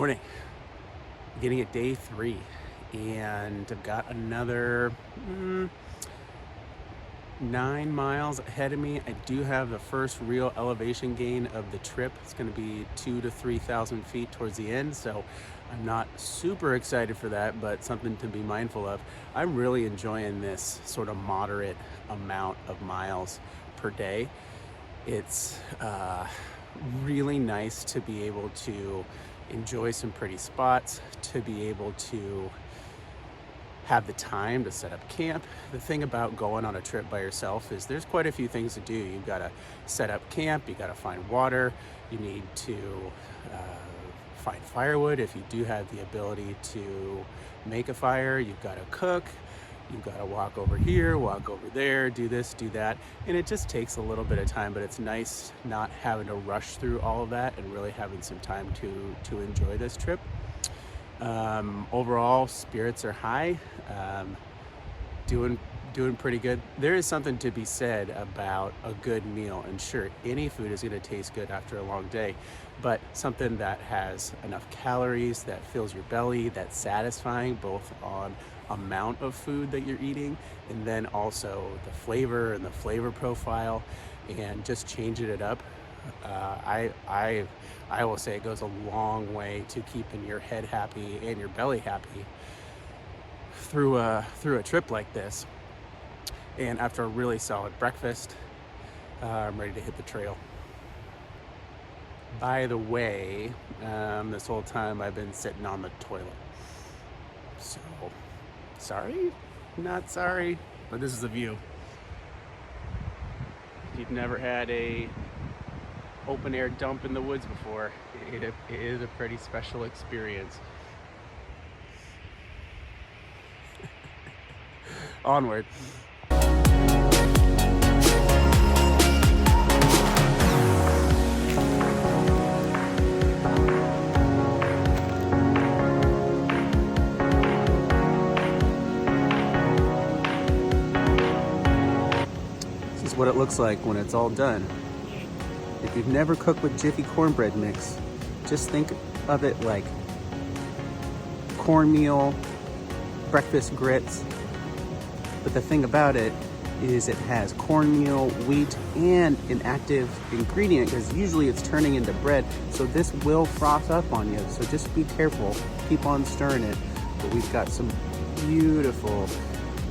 Morning. Beginning at day 3, and I've got another 9 miles ahead of me. I do have the first real elevation gain of the trip. It's going to be 2,000 to 3,000 feet towards the end, so I'm not super excited for that, but something to be mindful of. I'm really enjoying this sort of moderate amount of miles per day. It's really nice to be able to enjoy some pretty spots, to be able to have the time to set up camp. The thing about going on a trip by yourself is there's quite a few things to do. You've got to set up camp, you got to find water, you need to find firewood if you do have the ability to make a fire, you've got to cook, you've got to walk over here, walk over there, do this, do that, and it just takes a little bit of time, but it's nice not having to rush through all of that and really having some time to enjoy this trip. Overall, spirits are high, doing pretty good. There is something to be said about a good meal, and sure, any food is going to taste good after a long day, but something that has enough calories, that fills your belly, that's satisfying both on amount of food that you're eating and then also the flavor and the flavor profile, and just changing it up. I will say it goes a long way to keeping your head happy and your belly happy through a trip like this. And after a really solid breakfast, I'm ready to hit the trail. By the way, this whole time I've been sitting on the toilet. So, sorry? Not sorry, but this is the view. If you've never had a open air dump in the woods before, it is a pretty special experience. Onward. This is what it looks like when it's all done. If you've never cooked with Jiffy cornbread mix, just think of it like cornmeal, breakfast grits. But the thing about it is it has cornmeal, wheat, and an active ingredient, because usually it's turning into bread. So this will froth up on you. So just be careful, keep on stirring it. But we've got some beautiful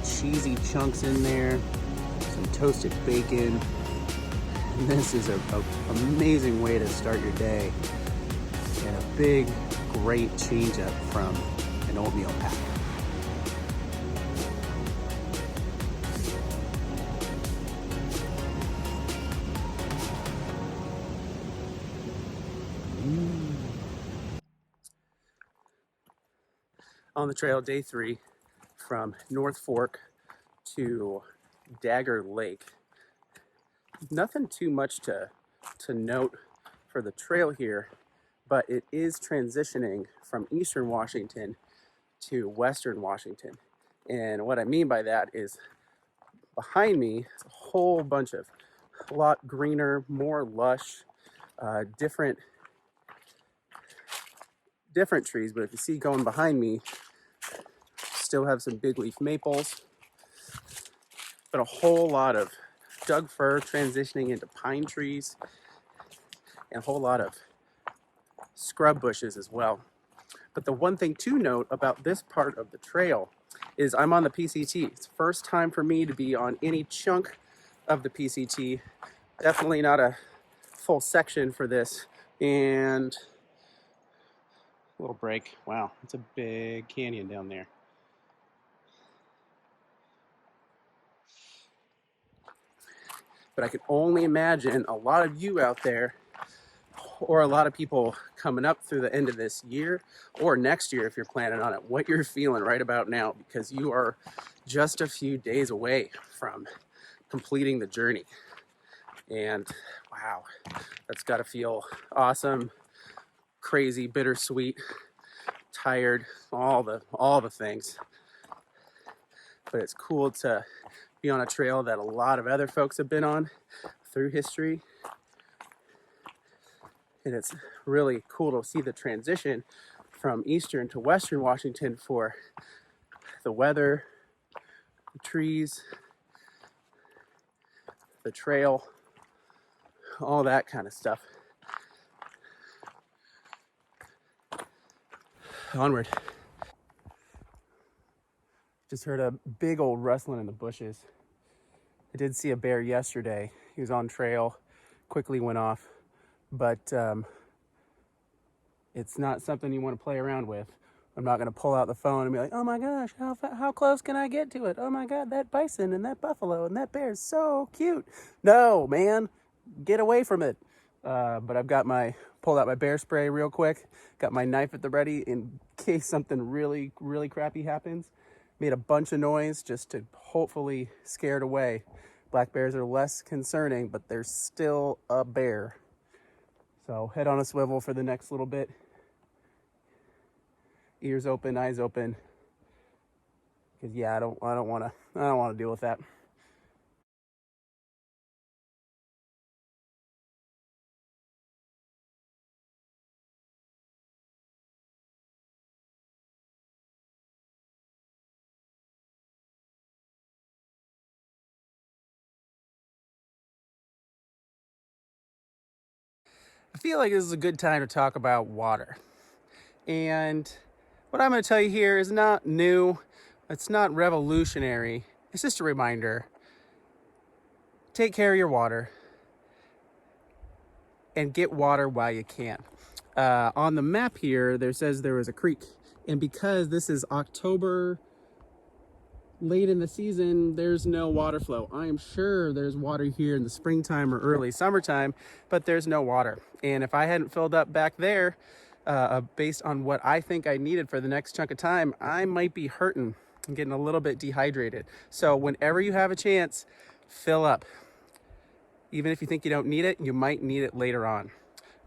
cheesy chunks in there, some toasted bacon. And this is an amazing way to start your day, and a big, great change up from an oatmeal pack. On the trail, day 3, from North Fork to Dagger Lake. Nothing too much to note for the trail here, but it is transitioning from eastern Washington to western Washington. And what I mean by that is behind me is a whole bunch of a lot greener, more lush, different trees. But if you see going behind me, still have some big leaf maples, but a whole lot of Doug fir transitioning into pine trees, and a whole lot of scrub bushes as well. But the one thing to note about this part of the trail is I'm on the PCT. It's the first time for me to be on any chunk of the PCT. Definitely not a full section for this. And a little break. Wow, it's a big canyon down there. But I can only imagine a lot of you out there, or a lot of people coming up through the end of this year or next year if you're planning on it, what you're feeling right about now, because you are just a few days away from completing the journey. And wow, that's got to feel awesome, crazy, bittersweet, tired, all the things. But it's cool to be on a trail that a lot of other folks have been on through history. And it's really cool to see the transition from eastern to western Washington for the weather, the trees, the trail, all that kind of stuff. Onward. Just heard a big old rustling in the bushes. I did see a bear yesterday. He was on trail, quickly went off, but it's not something you want to play around with. I'm not going to pull out the phone and be like, oh my gosh, how close can I get to it? Oh my God, that bison and that buffalo and that bear is so cute. No, man, get away from it. But I've got pulled out my bear spray real quick, got my knife at the ready in case something really, really crappy happens. Made a bunch of noise just to hopefully scare it away. Black bears are less concerning, but there's still a bear. So head on a swivel for the next little bit. Ears open, eyes open. Because yeah, I don't want to deal with that. I feel like this is a good time to talk about water. And what I'm going to tell you here is not new. It's not revolutionary. It's just a reminder. Take care of your water and get water while you can. On the map here, there says there was a creek. And because this is October, late in the season, there's no water flow. I am sure there's water here in the springtime or early summertime, but there's no water. And if I hadn't filled up back there, based on what I think I needed for the next chunk of time, I might be hurting and getting a little bit dehydrated. So whenever you have a chance, fill up. Even if you think you don't need it, you might need it later on.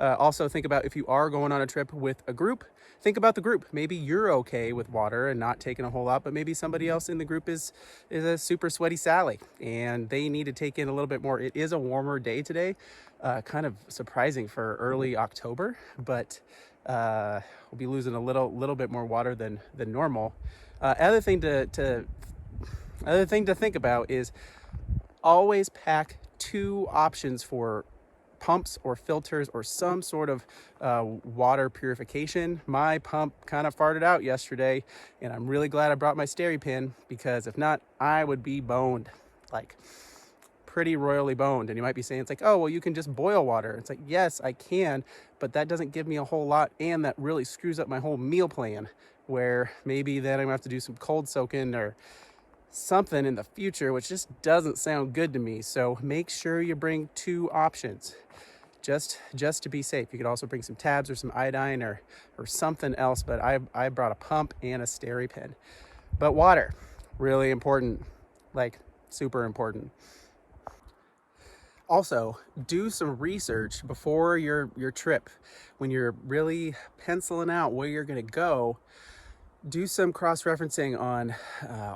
Also think about if you are going on a trip with a group, think about the group. Maybe you're okay with water and not taking a whole lot, but maybe somebody else in the group is a super sweaty Sally and they need to take in a little bit more. It is a warmer day today, kind of surprising for early October, but we'll be losing a little bit more water than normal. Other thing to think about is always pack 2 options for pumps or filters or some sort of water purification. My pump kind of farted out yesterday, and I'm really glad I brought my steri pin, because if not, I would be boned, like pretty royally boned. And you might be saying, it's like, oh, well, you can just boil water. It's like, yes, I can, but that doesn't give me a whole lot, and that really screws up my whole meal plan, where maybe then I'm gonna have to do some cold soaking or something in the future, which just doesn't sound good to me. So make sure you bring 2 options just to be safe. You could also bring some tabs or some iodine or something else, but I brought a pump and a steri pin. But water, really important, like super important. Also, do some research before your trip. When you're really penciling out where you're going to go, do some cross-referencing on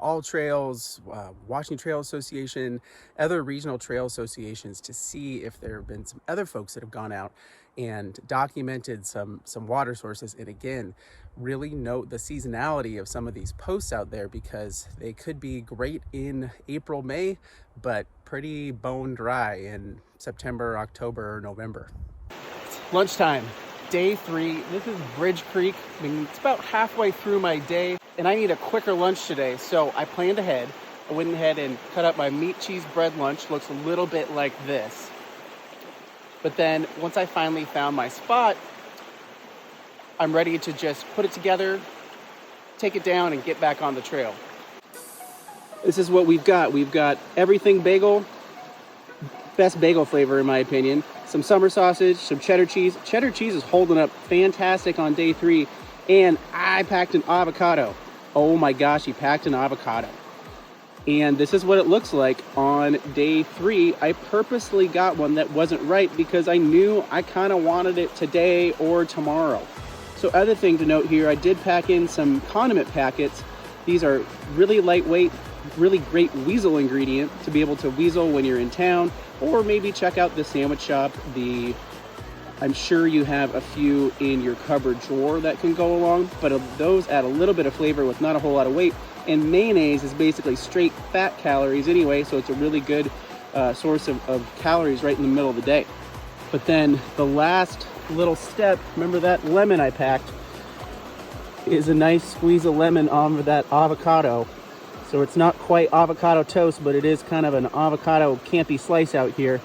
all trails, Washington Trail Association, other regional trail associations, to see if there have been some other folks that have gone out and documented some water sources. And again, really note the seasonality of some of these posts out there, because they could be great in April, May, but pretty bone dry in September, October, November. Lunchtime. Day 3, this is Bridge Creek. I mean, it's about halfway through my day, and I need a quicker lunch today, so I planned ahead. I went ahead and cut up my meat, cheese, bread lunch. Looks a little bit like this. But then, once I finally found my spot, I'm ready to just put it together, take it down, and get back on the trail. This is what we've got. We've got everything bagel, best bagel flavor in my opinion. Some summer sausage, some cheddar cheese. Cheddar cheese is holding up fantastic on day 3. And I packed an avocado. Oh my gosh, he packed an avocado. And this is what it looks like on day 3. I purposely got one that wasn't right because I knew I kind of wanted it today or tomorrow. So other thing to note here, I did pack in some condiment packets. These are really lightweight, really great weasel ingredient to be able to weasel when you're in town, or maybe check out the sandwich shop, the I'm sure you have a few in your cupboard drawer that can go along, but those add a little bit of flavor with not a whole lot of weight. And mayonnaise is basically straight fat calories anyway, so it's a really good source of calories right in the middle of the day. But then the last little step, remember that lemon I packed, is a nice squeeze of lemon on that avocado. So it's not quite avocado toast, but it is kind of an avocado campy slice out here.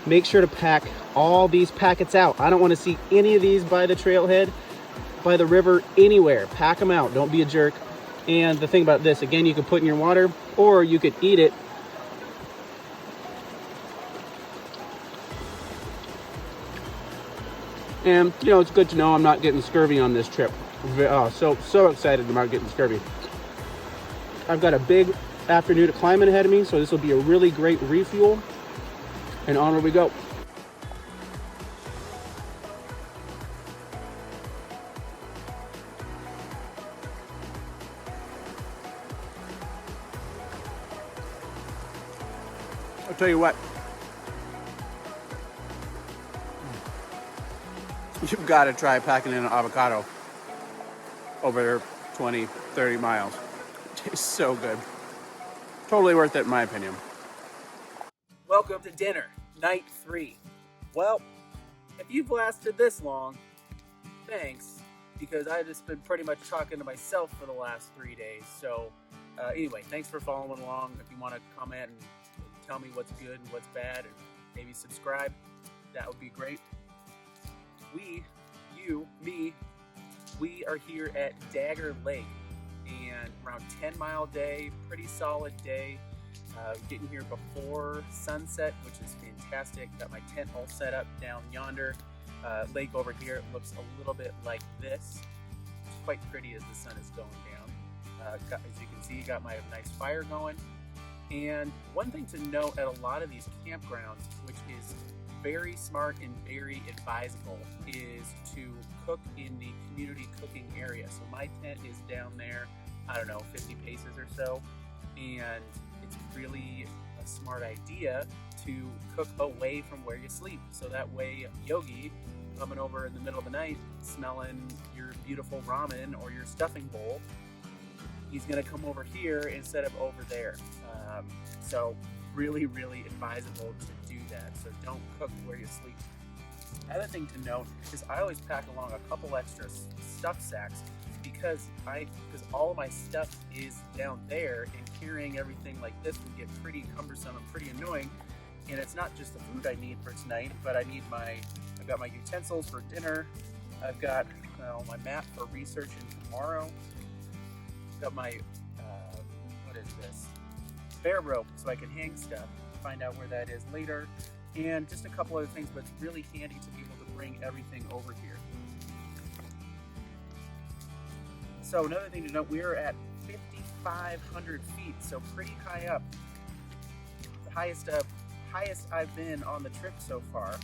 Make sure to pack all these packets out. I don't want to see any of these by the trailhead, by the river, anywhere. Pack them out, don't be a jerk. And the thing about this, again, you could put in your water or you could eat it. And you know, it's good to know I'm not getting scurvy on this trip. So excited about getting scurvy. I've got a big afternoon of climbing ahead of me, so this will be a really great refuel. And onward we go. I'll tell you what, you've got to try packing in an avocado over 20, 30 miles. It tastes so good. Totally worth it in my opinion. Welcome to dinner, night 3. Well, if you've lasted this long, thanks, because I've just been pretty much talking to myself for the last 3 days. So anyway, thanks for following along. If you want to comment and tell me what's good and what's bad, and maybe subscribe, that would be great. We are here at Dagger Lake, and around 10-mile day, pretty solid day. Getting here before sunset, which is fantastic. Got my tent all set up down yonder. Lake over here, it looks a little bit like this. It's quite pretty as the sun is going down. As you can see, got my nice fire going. And one thing to note at a lot of these campgrounds, which is very smart and very advisable, is to cook in the community cooking area. So my tent is down there, I don't know, 50 paces or so, and it's really a smart idea to cook away from where you sleep. So that way, Yogi coming over in the middle of the night, smelling your beautiful ramen or your stuffing bowl, he's gonna come over here instead of over there. So really, really advisable to do that. So don't cook where you sleep. Other thing to note is I always pack along a couple extra stuff sacks because all of my stuff is down there, and carrying everything like this would get pretty cumbersome and pretty annoying. And it's not just the food I need for tonight, but I've got my utensils for dinner. I've got my map for researching tomorrow. Got my what is this? Bear rope, so I can hang stuff, find out where that is later, and just a couple other things, but it's really handy to be able to bring everything over here. So another thing to note, we're at 5,500 feet, so pretty high up. The highest I've been on the trip so far.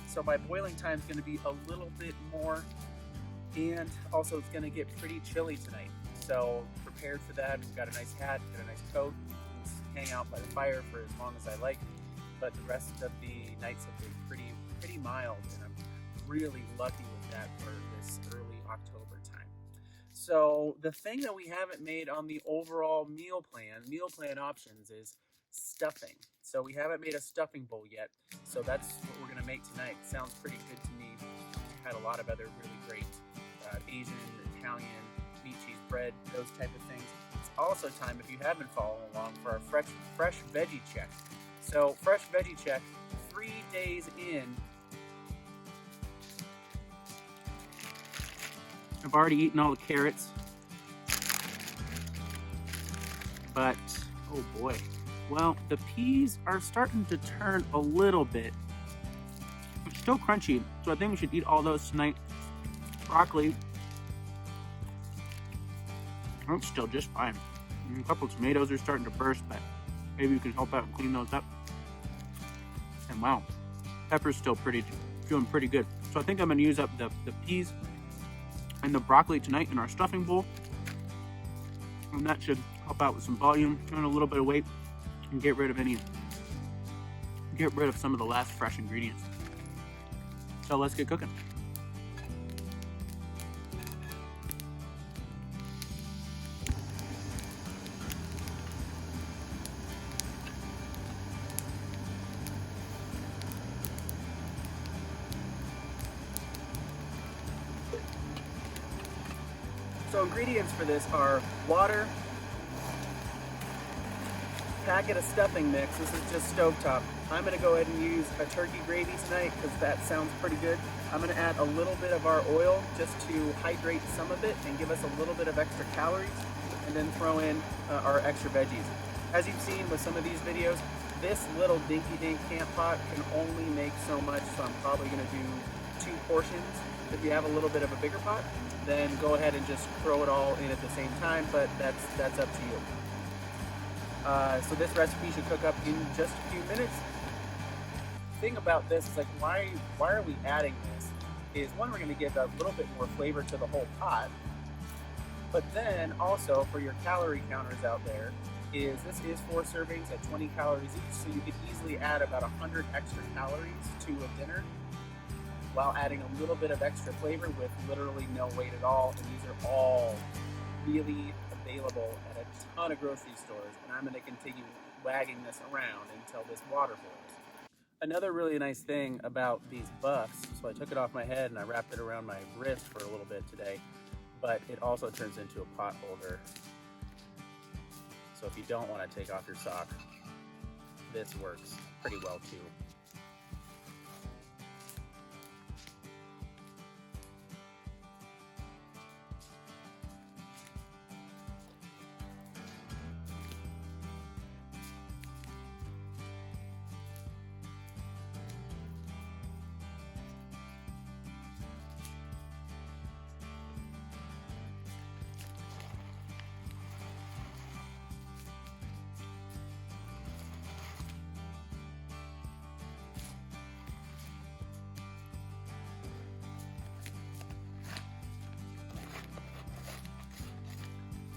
So my boiling time is going to be a little bit more, and also it's going to get pretty chilly tonight. So prepared for that. We've got a nice hat, got a nice coat, just hang out by the fire for as long as I like. But the rest of the nights have been pretty mild, and I'm really lucky with that for this early October time. So the thing that we haven't made on the overall meal plan options, is stuffing. So we haven't made a stuffing bowl yet. So that's what we're gonna make tonight. Sounds pretty good to me. Had a lot of other really great Asian, Italian, meat, cheese, bread, those type of things. It's also time, if you have been following along, for our fresh veggie check. So fresh veggie check, 3 days in. I've already eaten all the carrots, but oh boy. Well, the peas are starting to turn a little bit. It's still crunchy, so I think we should eat all those tonight. Broccoli, it's still just fine. A couple of tomatoes are starting to burst, but maybe we can help out and clean those up. And wow, pepper's still feeling pretty good. So I think I'm gonna use up the peas and the broccoli tonight in our stuffing bowl. And that should help out with some volume, turn a little bit of weight, and get rid of any get rid of some of the last fresh ingredients. So let's get cooking. So ingredients for this are water, packet of stuffing mix. This is just stovetop. I'm gonna go ahead and use a turkey gravy tonight because that sounds pretty good. I'm gonna add a little bit of our oil just to hydrate some of it and give us a little bit of extra calories, and then throw in our extra veggies. As you've seen with some of these videos, this little dinky dink camp pot can only make so much, so I'm probably gonna do 2 portions. If you have a little bit of a bigger pot, then go ahead and just throw it all in at the same time, but that's up to you. So this recipe should cook up in just a few minutes. The thing about this is, like, why are we adding this? Is one, we're going to give a little bit more flavor to the whole pot, but then also for your calorie counters out there, is this is 4 servings at 20 calories each, so you could easily add about 100 extra calories to a dinner while adding a little bit of extra flavor with literally no weight at all. And these are all really available at a ton of grocery stores, and I'm going to continue wagging this around until this water boils. Another really nice thing about these buffs, so I took it off my head and I wrapped it around my wrist for a little bit today, but it also turns into a pot holder. So if you don't want to take off your sock, this works pretty well too.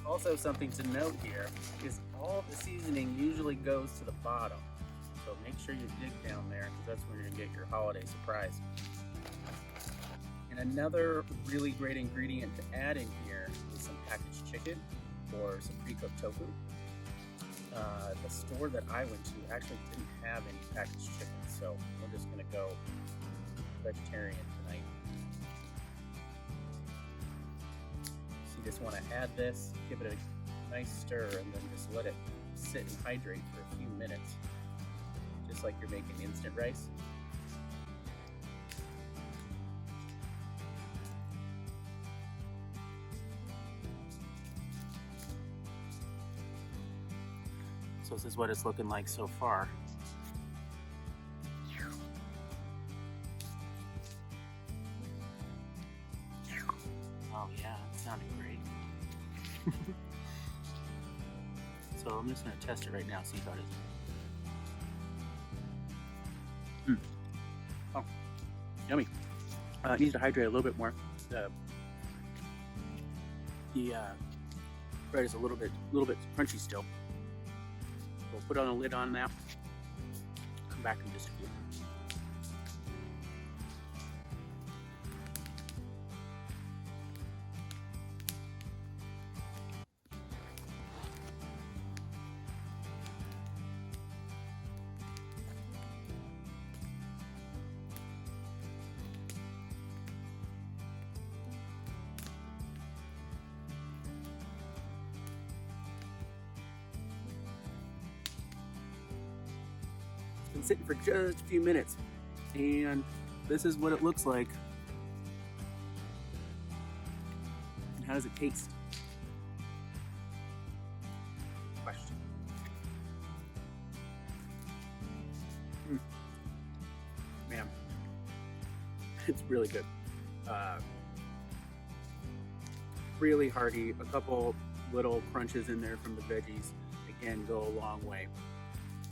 Also, something to note here is all the seasoning usually goes to the bottom. So make sure you dig down there, because that's where you're gonna get your holiday surprise. And another really great ingredient to add in here is some packaged chicken or some pre-cooked tofu. The store that I went to actually didn't have any packaged chicken, so we're just gonna go vegetarian tonight. Just want to add this, give it a nice stir, and then just let it sit and hydrate for a few minutes, just like you're making instant rice. So this is what it's looking like so far. Oh yeah, it's sounding great. So I'm just going to test it right now, see how it is. Oh, yummy. It needs to hydrate a little bit more. The bread is a little bit crunchy still. We'll put on a lid on now. Come back in just a few. Been sitting for just a few minutes, and this is what it looks like. And how does it taste? Question. Man, it's really good. Really hearty. A couple little crunches in there from the veggies, again, go a long way.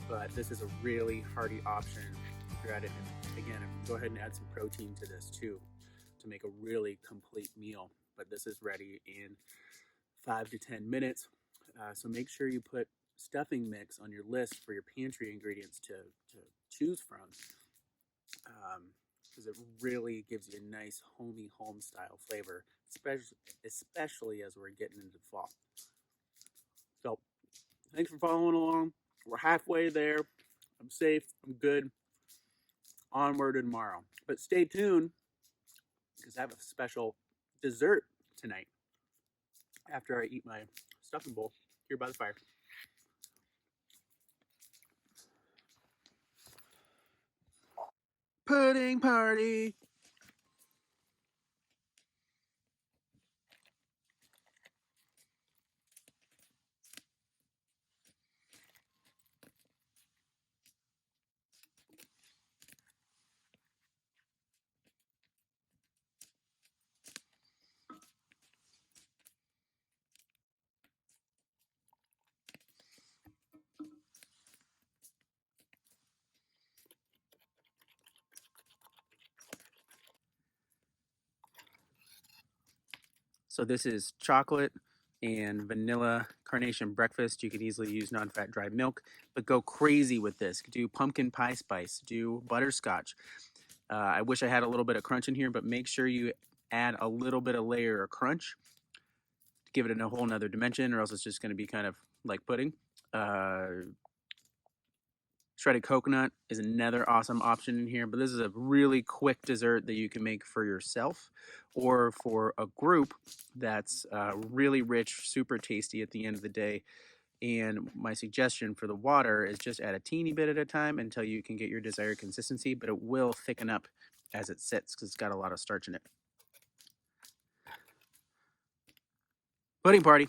But this is a really hearty option if you're at it. And again, go ahead and add some protein to this too to make a really complete meal. But this is ready in 5 to 10 minutes. So make sure you put stuffing mix on your list for your pantry ingredients to choose from, because it really gives you a nice homey home style flavor, especially as we're getting into the fall. So thanks for following along. We're halfway there. I'm safe. I'm good. Onward to tomorrow. But stay tuned because I have a special dessert tonight after I eat my stuffing bowl here by the fire. Pudding party. So this is chocolate and vanilla carnation breakfast. You could easily use non-fat dry milk, but go crazy with this. Do pumpkin pie spice, do butterscotch. I wish I had a little bit of crunch in here, but make sure you add a little bit of layer of crunch to give it a whole nother dimension, or else it's just going to be kind of like pudding. Shredded coconut is another awesome option in here, but this is a really quick dessert that you can make for yourself or for a group that's really rich, super tasty at the end of the day. And my suggestion for the water is just add a teeny bit at a time until you can get your desired consistency, but it will thicken up as it sits because it's got a lot of starch in it. Pudding party.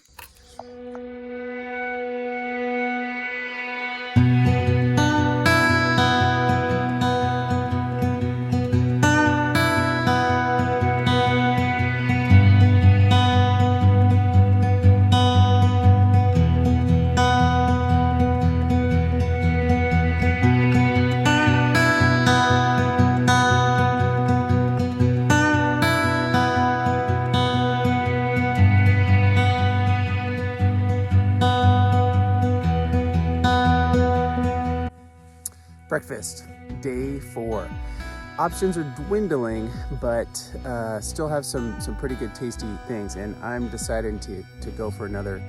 Breakfast, day 4. Options are dwindling, but still have some pretty good tasty things. And I'm deciding to go for another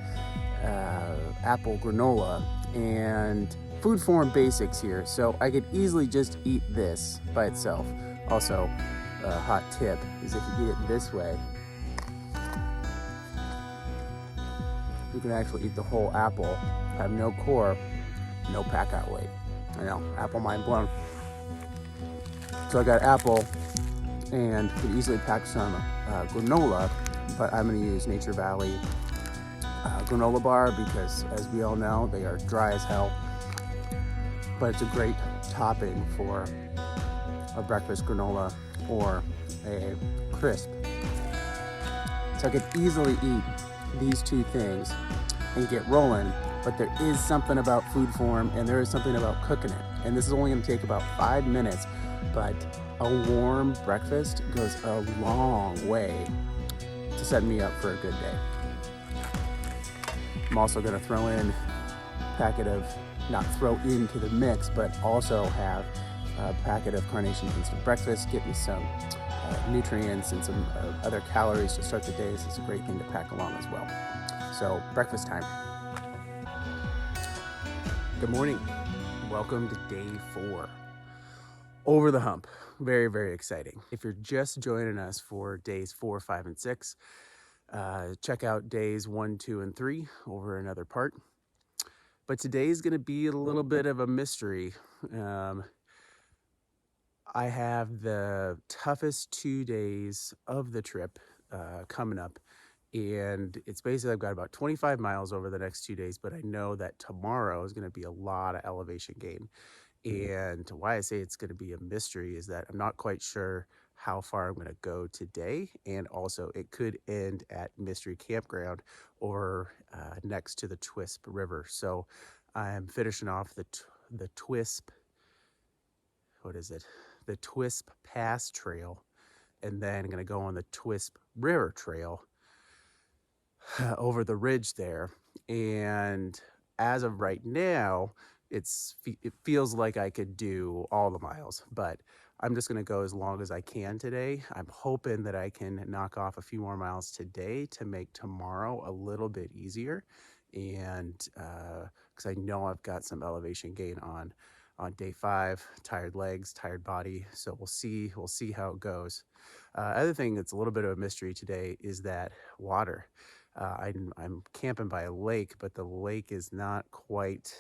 apple granola and food form basics here. So I could easily just eat this by itself. Also, a hot tip is if you eat it this way, you can actually eat the whole apple, have no core, no pack out weight. I know, apple mind blown. So I got apple and could easily pack some granola, but I'm gonna use Nature Valley granola bar because as we all know, they are dry as hell, but it's a great topping for a breakfast granola or a crisp. So I could easily eat these two things and get rolling, but there is something about food form and there is something about cooking it. And this is only gonna take about 5 minutes, but a warm breakfast goes a long way to set me up for a good day. I'm also gonna throw in a packet of, not throw into the mix, but also have a packet of Carnation Instant Breakfast, get me some nutrients and some other calories to start the day. This is a great thing to pack along as well. So breakfast time. Good morning. Welcome to day 4. Over the hump. Very, very exciting. If you're just joining us for days 4, 5, and 6, check out days 1, 2, and 3 over another part. But today is going to be a little bit of a mystery. I have the toughest 2 days of the trip coming up. And it's basically, I've got about 25 miles over the next 2 days, but I know that tomorrow is going to be a lot of elevation gain. And why I say it's going to be a mystery is that I'm not quite sure how far I'm going to go today. And also it could end at Mystery Campground or next to the Twisp River. So I'm finishing off the Twisp, what is it? The Twisp Pass trail. And then I'm going to go on the Twisp River trail over the ridge there. And as of right now, it feels like I could do all the miles, but I'm just going to go as long as I can today. I'm hoping that I can knock off a few more miles today to make tomorrow a little bit easier, and because I know I've got some elevation gain on day 5, tired legs, tired body. So we'll see how it goes. Other thing that's a little bit of a mystery today is that water. I'm camping by a lake, but the lake is not quite.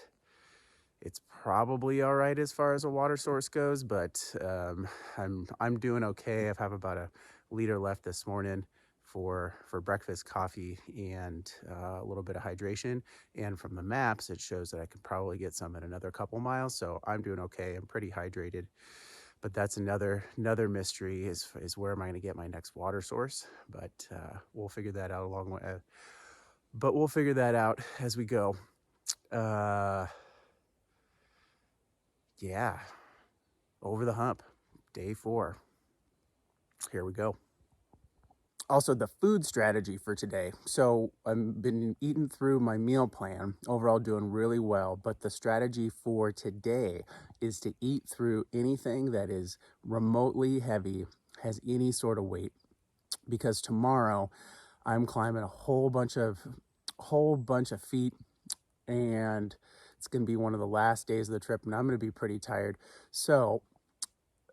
It's probably all right as far as a water source goes, but I'm doing okay. I have about a liter left this morning for breakfast, coffee, and a little bit of hydration. And from the maps, it shows that I could probably get some in another couple miles. So I'm doing okay. I'm pretty hydrated. But that's another mystery is where am I going to get my next water source? But we'll figure that out along way. But we'll figure that out as we go. Yeah, over the hump, day 4. Here we go. Also, the food strategy for today. So I've been eating through my meal plan, overall doing really well, but the strategy for today is to eat through anything that is remotely heavy, has any sort of weight, because tomorrow I'm climbing a whole bunch of feet, and it's going to be one of the last days of the trip, and I'm going to be pretty tired. So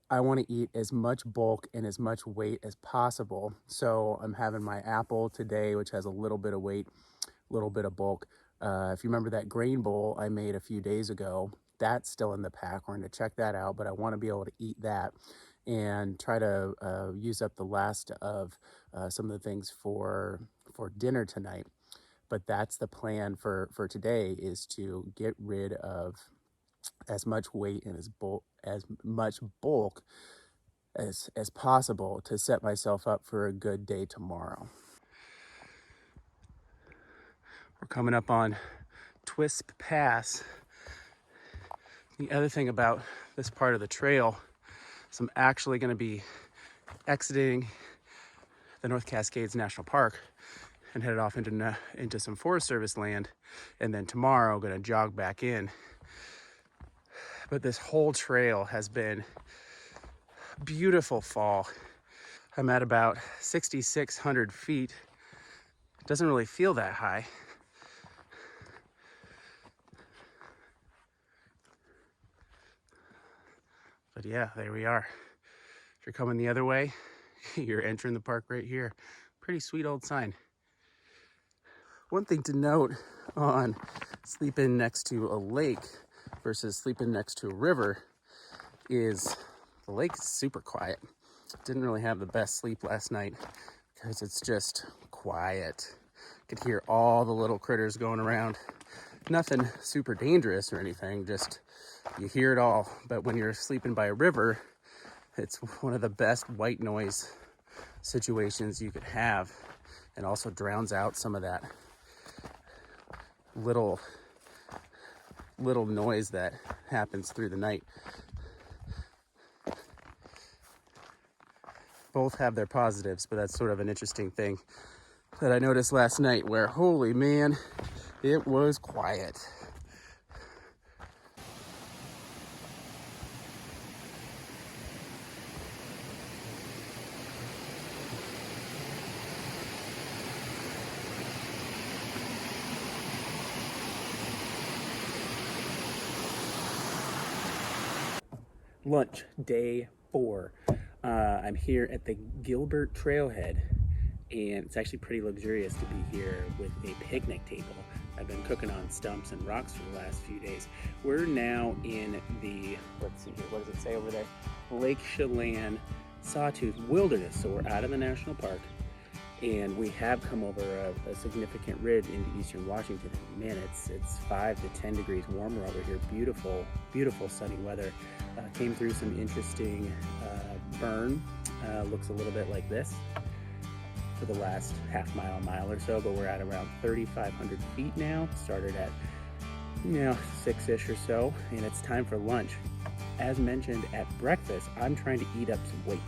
I want to eat as much bulk and as much weight as possible. So I'm having my apple today, which has a little bit of weight, a little bit of bulk. If you remember that grain bowl I made a few days ago, that's still in the pack. We're going to check that out, but I want to be able to eat that and try to use up the last of some of the things for dinner tonight. But that's the plan for today, is to get rid of as much weight and as much bulk as possible to set myself up for a good day tomorrow. We're coming up on Twisp Pass. The other thing about this part of the trail is I'm actually going to be exiting the North Cascades National Park and headed off into some Forest Service land, and then tomorrow going to jog back in. But this whole trail has been beautiful fall. I'm at about 6,600 feet. It doesn't really feel that high. But yeah, there we are. If you're coming the other way, you're entering the park right here. Pretty sweet old sign. One thing to note on sleeping next to a lake versus sleeping next to a river is the lake is super quiet. Didn't really have the best sleep last night because it's just quiet. Could hear all the little critters going around. Nothing super dangerous or anything, just you hear it all. But when you're sleeping by a river, it's one of the best white noise situations you could have, and also drowns out some of that little noise that happens through the night. Both have their positives, but that's sort of an interesting thing that I noticed last night, where holy man, it was quiet. Lunch, day 4. I'm here at the Gilbert Trailhead, and it's actually pretty luxurious to be here with a picnic table. I've been cooking on stumps and rocks for the last few days. We're now in the, let's see here, what does it say over there? Lake Chelan Sawtooth Wilderness. So we're out of the national park, and we have come over a significant ridge into eastern Washington. Man, it's 5 to 10 degrees warmer over here. Beautiful, beautiful sunny weather. Came through some interesting burn. Looks a little bit like this for the last half mile or so, but we're at around 3,500 feet now. Started at 6-ish or so, and it's time for lunch. As mentioned at breakfast, I'm trying to eat up some weight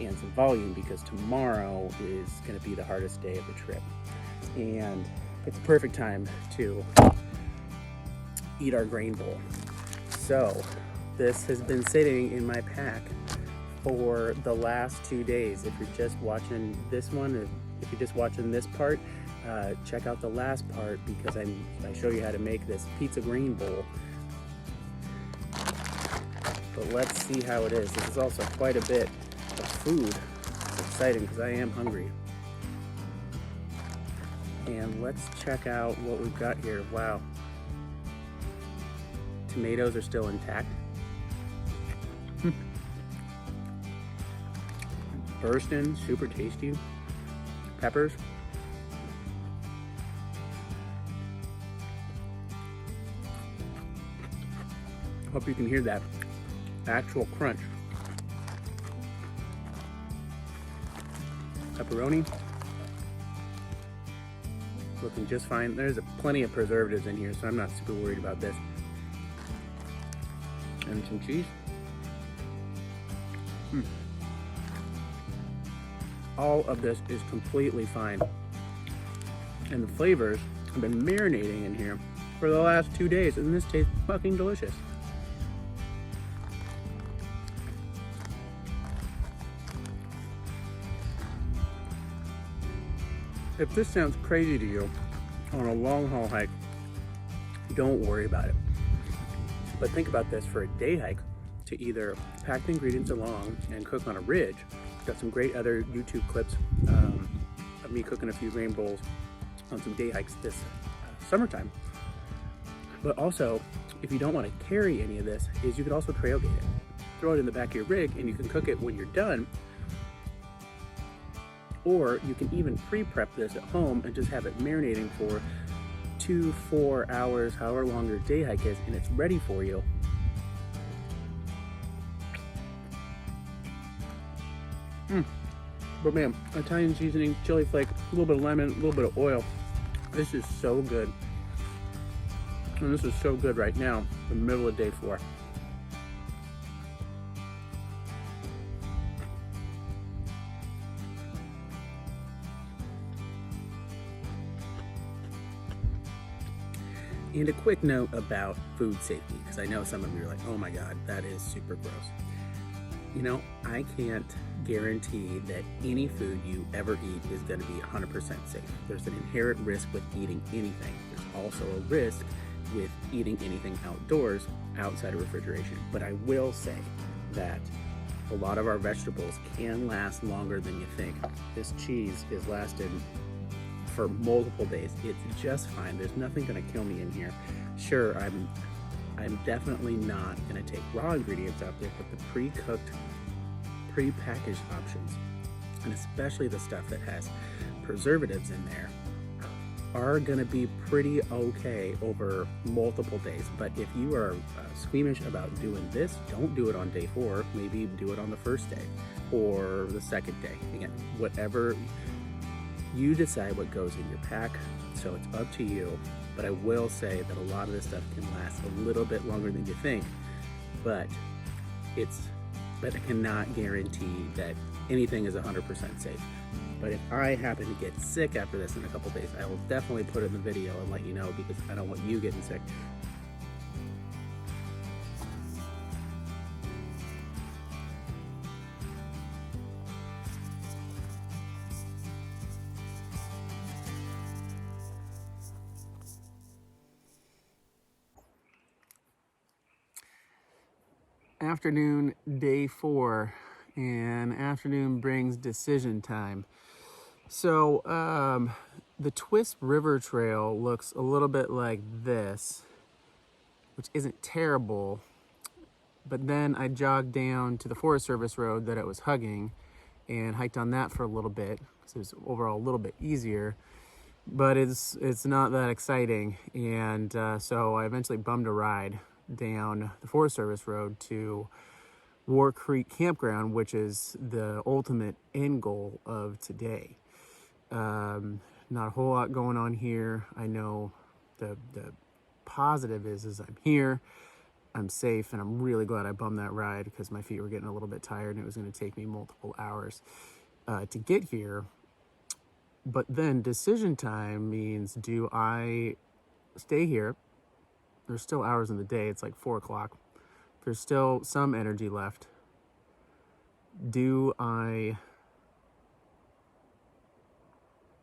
and some volume, because tomorrow is going to be the hardest day of the trip, and it's a perfect time to eat our grain bowl. So this has been sitting in my pack for the last 2 days. If you're just watching this one, or if you're just watching this part, check out the last part, because I show you how to make this pizza grain bowl. But let's see how it is. This is also quite a bit of food. It's exciting because I am hungry. And let's check out what we've got here. Wow. Tomatoes are still intact. Bursting, super tasty. Peppers. Hope you can hear that actual crunch. Pepperoni. Looking just fine. There's plenty of preservatives in here, so I'm not super worried about this. And some cheese. All of this is completely fine. And the flavors have been marinating in here for the last 2 days, and this tastes fucking delicious. If this sounds crazy to you on a long haul hike, don't worry about it. But think about this for a day hike, to either pack the ingredients along and cook on a ridge. Got some great other YouTube clips of me cooking a few grain bowls on some day hikes this summertime. But also, if you don't want to carry any of this, is you could also trailgate it. Throw it in the back of your rig and you can cook it when you're done. Or you can even pre-prep this at home and just have it marinating for 2-4 hours, however long your day hike is, and it's ready for you. But man, Italian seasoning, chili flake, a little bit of lemon, a little bit of oil. This is so good. And this is so good right now, in the middle of day 4. And a quick note about food safety, because I know some of you are like, oh my God, that is super gross. You know, I can't guarantee that any food you ever eat is going to be 100% safe. There's an inherent risk with eating anything. There's also a risk with eating anything outdoors, outside of refrigeration. But I will say that a lot of our vegetables can last longer than you think. This cheese is lasted for multiple days. It's just fine. There's nothing going to kill me in here. Sure, I'm definitely not going to take raw ingredients out there, but the pre-cooked, pre-packaged options, and especially the stuff that has preservatives in there, are going to be pretty okay over multiple days. But if you are squeamish about doing this, don't do it on day 4. Maybe do it on the first day or the second day. Again, whatever you decide what goes in your pack, so it's up to you. But I will say that a lot of this stuff can last a little bit longer than you think, but I cannot guarantee that anything is 100% safe. But if I happen to get sick after this in a couple days, I will definitely put it in the video and let you know, because I don't want you getting sick. Afternoon, day 4, and afternoon brings decision time. So the Twisp River Trail looks a little bit like this, which isn't terrible, but then I jogged down to the Forest Service road that it was hugging and hiked on that for a little bit, because it was overall a little bit easier, but it's not that exciting. And so I eventually bummed a ride down the Forest Service road to War Creek Campground, which is the ultimate end goal of today. Not a whole lot going on here. I know the positive is I'm here, I'm safe, and I'm really glad I bummed that ride, because my feet were getting a little bit tired and it was going to take me multiple hours to get here. But then decision time means, do I stay here there's still hours in the day. It's like 4 o'clock. There's still some energy left. Do I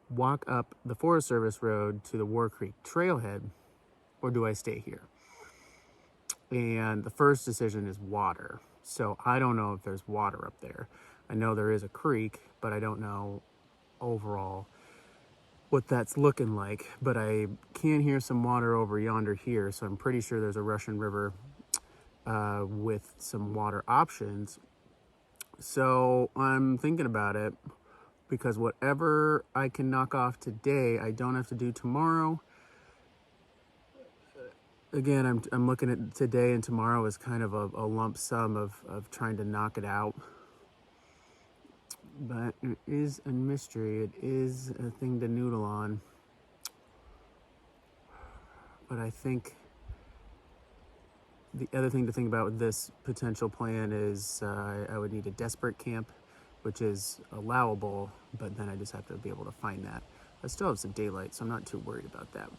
walk up the Forest Service Road to the War Creek Trailhead, or do I stay here? And the first decision is water. So I don't know if there's water up there. I know there is a creek, but I don't know overall what that's looking like. But I can hear some water over yonder here, so I'm pretty sure there's a Russian River with some water options. So I'm thinking about it, because whatever I can knock off today, I don't have to do tomorrow. Again, I'm looking at today and tomorrow as kind of a lump sum of trying to knock it out. But it is a mystery. It is a thing to noodle on. But I think the other thing to think about with this potential plan is I would need a desperate camp, which is allowable, but then I just have to be able to find that. I still have some daylight, so I'm not too worried about that.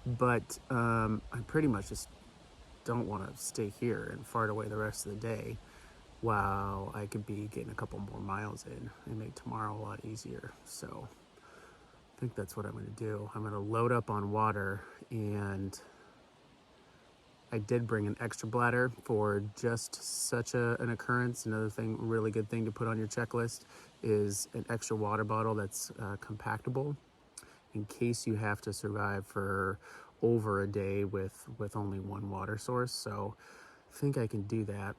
But I pretty much just don't want to stay here and fart away the rest of the day, while I could be getting a couple more miles in and make tomorrow a lot easier. So I think that's what I'm going to do. I'm going to load up on water, and I did bring an extra bladder for just such an occurrence. Another thing, really good thing to put on your checklist is an extra water bottle that's compactable, in case you have to survive for over a day with only one water source. So I think I can do that.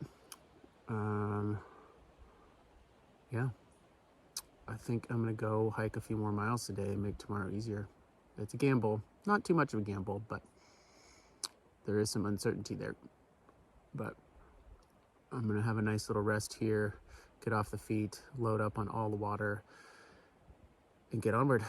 Yeah, I think I'm gonna go hike a few more miles today and make tomorrow easier. It's a gamble, not too much of a gamble, but there is some uncertainty there. But I'm gonna have a nice little rest here, get off the feet, load up on all the water, and get onward.